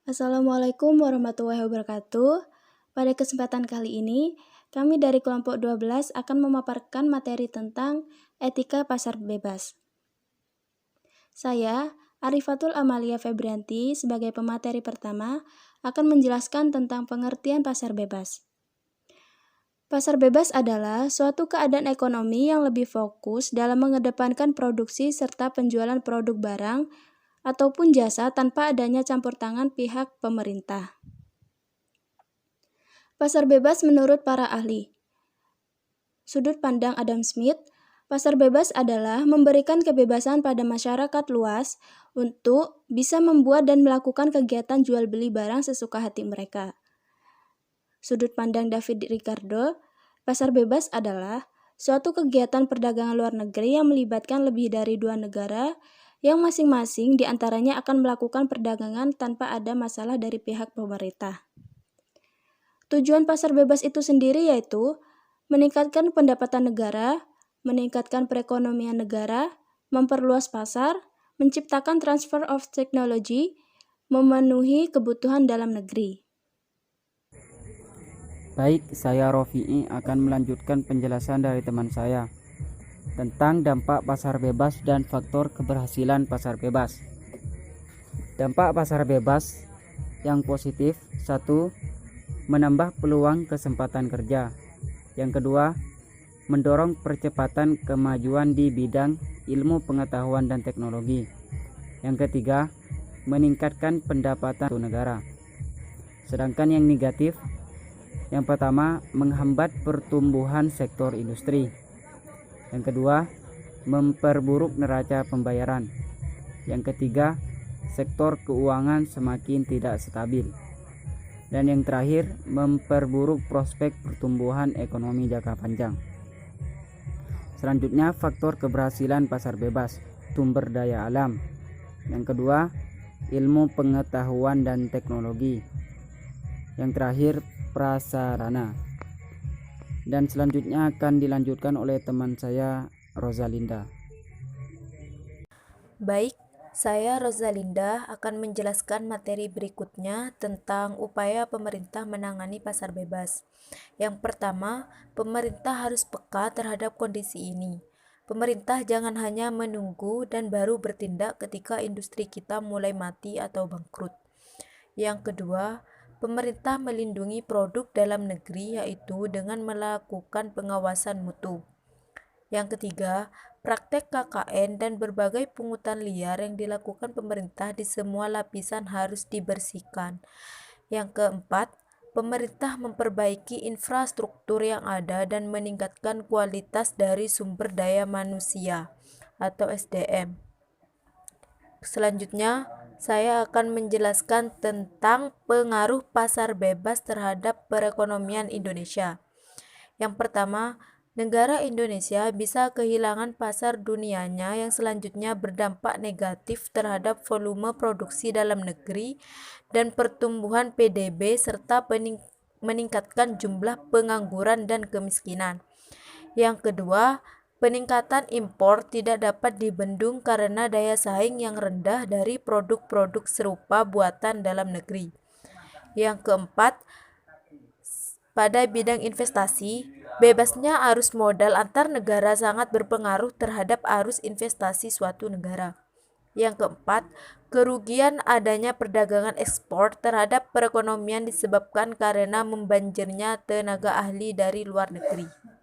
Assalamualaikum warahmatullahi wabarakatuh. Pada kesempatan kali ini, kami dari kelompok 12 akan memaparkan materi tentang etika pasar bebas. Saya, Arifatul Amalia Febrianti, sebagai pemateri pertama, akan menjelaskan tentang pengertian pasar bebas. Pasar bebas adalah suatu keadaan ekonomi yang lebih fokus dalam mengedepankan produksi serta penjualan produk barang ataupun jasa tanpa adanya campur tangan pihak pemerintah. Pasar bebas menurut para ahli. Sudut pandang Adam Smith, pasar bebas adalah memberikan kebebasan pada masyarakat luas untuk bisa membuat dan melakukan kegiatan jual beli barang sesuka hati mereka. Sudut pandang David Ricardo, pasar bebas adalah suatu kegiatan perdagangan luar negeri yang melibatkan lebih dari dua negara yang masing-masing diantaranya akan melakukan perdagangan tanpa ada masalah dari pihak pemerintah. Tujuan pasar bebas itu sendiri yaitu meningkatkan pendapatan negara, meningkatkan perekonomian negara, memperluas pasar, menciptakan transfer of technology, memenuhi kebutuhan dalam negeri. Baik, saya Rofi'i akan melanjutkan penjelasan dari teman saya tentang dampak pasar bebas dan faktor keberhasilan pasar bebas. Dampak pasar bebas yang positif: 1. Menambah peluang kesempatan kerja. Yang kedua, mendorong percepatan kemajuan di bidang ilmu pengetahuan dan teknologi. Yang ketiga, meningkatkan pendapatan negara. Sedangkan yang negatif, yang pertama, menghambat pertumbuhan sektor industri. Yang kedua, memperburuk neraca pembayaran. Yang ketiga, sektor keuangan semakin tidak stabil. Dan yang terakhir, memperburuk prospek pertumbuhan ekonomi jangka panjang. Selanjutnya, faktor keberhasilan pasar bebas: sumber daya alam. Yang kedua, ilmu pengetahuan dan teknologi. Yang terakhir, prasarana. Dan selanjutnya akan dilanjutkan oleh teman saya, Rosalinda. Baik, saya Rosalinda akan menjelaskan materi berikutnya tentang upaya pemerintah menangani pasar bebas. Yang pertama, pemerintah harus peka terhadap kondisi ini. Pemerintah jangan hanya menunggu dan baru bertindak ketika industri kita mulai mati atau bangkrut. Yang kedua, pemerintah melindungi produk dalam negeri yaitu dengan melakukan pengawasan mutu. Yang ketiga, praktek KKN dan berbagai pungutan liar yang dilakukan pemerintah di semua lapisan harus dibersihkan. Yang keempat, pemerintah memperbaiki infrastruktur yang ada dan meningkatkan kualitas dari sumber daya manusia atau SDM. Selanjutnya, saya akan menjelaskan tentang pengaruh pasar bebas terhadap perekonomian Indonesia. Yang pertama, negara Indonesia bisa kehilangan pasar dunianya yang selanjutnya berdampak negatif terhadap volume produksi dalam negeri dan pertumbuhan PDB serta meningkatkan jumlah pengangguran dan kemiskinan. Yang kedua, peningkatan impor tidak dapat dibendung karena daya saing yang rendah dari produk-produk serupa buatan dalam negeri. Yang keempat, pada bidang investasi, bebasnya arus modal antar negara sangat berpengaruh terhadap arus investasi suatu negara. Yang keempat, kerugian adanya perdagangan ekspor terhadap perekonomian disebabkan karena membanjirnya tenaga ahli dari luar negeri.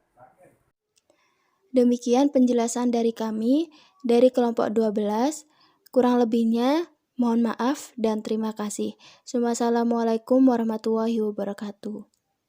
Demikian penjelasan dari kami, dari kelompok 12. Kurang lebihnya, mohon maaf dan terima kasih. Wassalamualaikum warahmatullahi wabarakatuh.